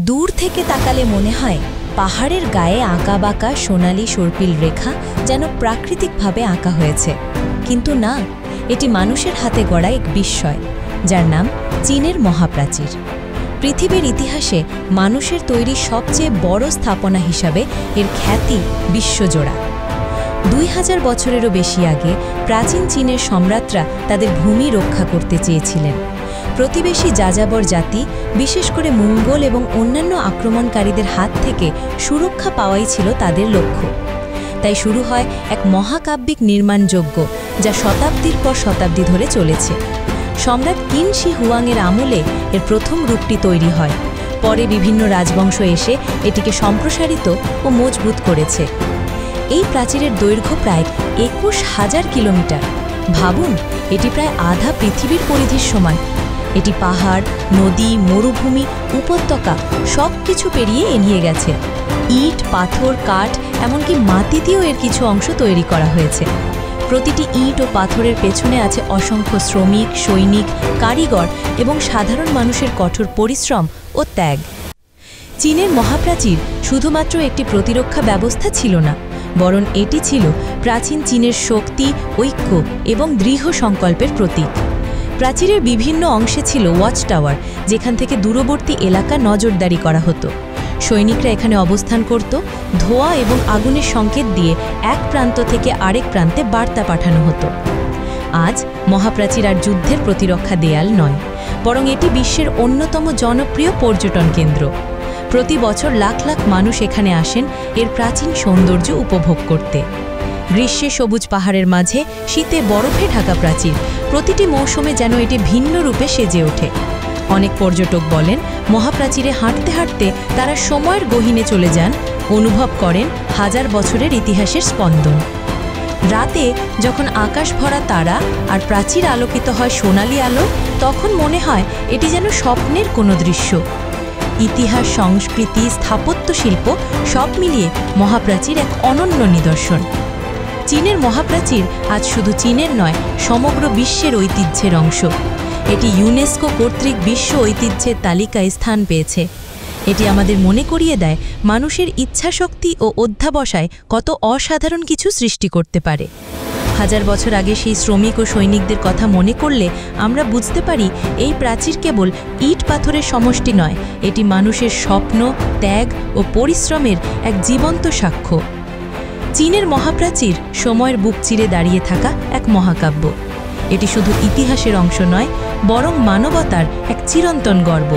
দূর থেকে তাকালে মনে হয় পাহাড়ের গায়ে আঁকাবাঁকা সোনালি সর্পিল রেখা যেন প্রাকৃতিকভাবে আঁকা হয়েছে, কিন্তু না, এটি মানুষের হাতে গড়া এক বিস্ময়, যার নাম চীনের মহাপ্রাচীর। পৃথিবীর ইতিহাসে মানুষের তৈরি সবচেয়ে বড় স্থাপনা হিসাবে এর খ্যাতি বিশ্বজোড়া। 2000 বছরেরও বেশি আগে প্রাচীন চীনের সম্রাটরা তাদের ভূমি রক্ষা করতে চেয়েছিলেন। প্রতিবেশী যাযাবর জাতি, বিশেষ করে মঙ্গল এবং অন্যান্য আক্রমণকারীদের হাত থেকে সুরক্ষা পাওয়াই ছিল তাদের লক্ষ্য। তাই শুরু হয় এক মহাকাব্যিক নির্মাণযজ্ঞ, যা শতাব্দীর পর শতাব্দী ধরে চলেছে। সম্রাট কিন শি হুয়াংয়ের আমলে এর প্রথম রূপটি তৈরি হয়। পরে বিভিন্ন রাজবংশ এসে এটিকে সম্প্রসারিত ও মজবুত করেছে। এই প্রাচীরের দৈর্ঘ্য প্রায় 21,000 কিলোমিটার। ভাবুন, এটি প্রায় আধা পৃথিবীর পরিধির সমান। এটি পাহাড়, নদী, মরুভূমি, উপত্যকা সব কিছু পেরিয়ে এগিয়ে গেছে। ইট, পাথর, কাঠ, এমনকি মাটিতেও এর কিছু অংশ তৈরি করা হয়েছে। প্রতিটি ইট ও পাথরের পেছনে আছে অসংখ্য শ্রমিক, সৈনিক, কারিগর এবং সাধারণ মানুষের কঠোর পরিশ্রম ও ত্যাগ। চীনের মহাপ্রাচীর শুধুমাত্র একটি প্রতিরক্ষা ব্যবস্থা ছিল না, বরং এটি ছিল প্রাচীন চীনের শক্তি, ঐক্য এবং দৃঢ় সংকল্পের প্রতীক। প্রাচীরের বিভিন্ন অংশে ছিল ওয়াচ টাওয়ার, যেখান থেকে দূরবর্তী এলাকা নজরদারি করা হতো। সৈনিকরা এখানে অবস্থান করত, ধোঁয়া এবং আগুনের সংকেত দিয়ে এক প্রান্ত থেকে আরেক প্রান্তে বার্তা পাঠানো হতো। আজ মহাপ্রাচীর আর যুদ্ধের প্রতিরক্ষা দেয়াল নয়, বরং এটি বিশ্বের অন্যতম জনপ্রিয় পর্যটন কেন্দ্র। প্রতি বছর লাখ লাখ মানুষ এখানে আসেন এর প্রাচীন সৌন্দর্য উপভোগ করতে। গ্রীষ্মে সবুজ পাহাড়ের মাঝে, শীতে বরফে ঢাকা প্রাচীর, প্রতিটি মৌসুমে যেন এটি ভিন্ন রূপে সেজে ওঠে। অনেক পর্যটক বলেন, মহাপ্রাচীরে হাঁটতে হাঁটতে তারা সময়ের গহীনে চলে যান, অনুভব করেন হাজার বছরের ইতিহাসের স্পন্দন। রাতে যখন আকাশ ভরা তারা আর প্রাচীর আলোকিত হয় সোনালি আলো, তখন মনে হয় এটি যেন স্বপ্নের কোনো দৃশ্য। ইতিহাস, সংস্কৃতি, স্থাপত্য শিল্প সব মিলিয়ে মহাপ্রাচীর এক অনন্য নিদর্শন। চীনের মহাপ্রাচীর আজ শুধু চীনের নয়, সমগ্র বিশ্বের ঐতিহ্যের অংশ। এটি ইউনেস্কো কর্তৃক বিশ্ব ঐতিহ্যের তালিকায় স্থান পেয়েছে। এটি আমাদের মনে করিয়ে দেয় মানুষের ইচ্ছাশক্তি ও অধ্যাবসায় কত অসাধারণ কিছু সৃষ্টি করতে পারে। হাজার বছর আগে সেই শ্রমিক ও সৈনিকদের কথা মনে করলে আমরা বুঝতে পারি এই প্রাচীর কেবল ইট পাথরের সমষ্টি নয়, এটি মানুষের স্বপ্ন, ত্যাগ ও পরিশ্রমের এক জীবন্ত সাক্ষ্য। চীনের মহাপ্রাচীর সময়ের বুক চিরে দাঁড়িয়ে থাকা এক মহাকাব্য। এটি শুধু ইতিহাসের অংশ নয়, বরং মানবতার এক চিরন্তন গর্ব।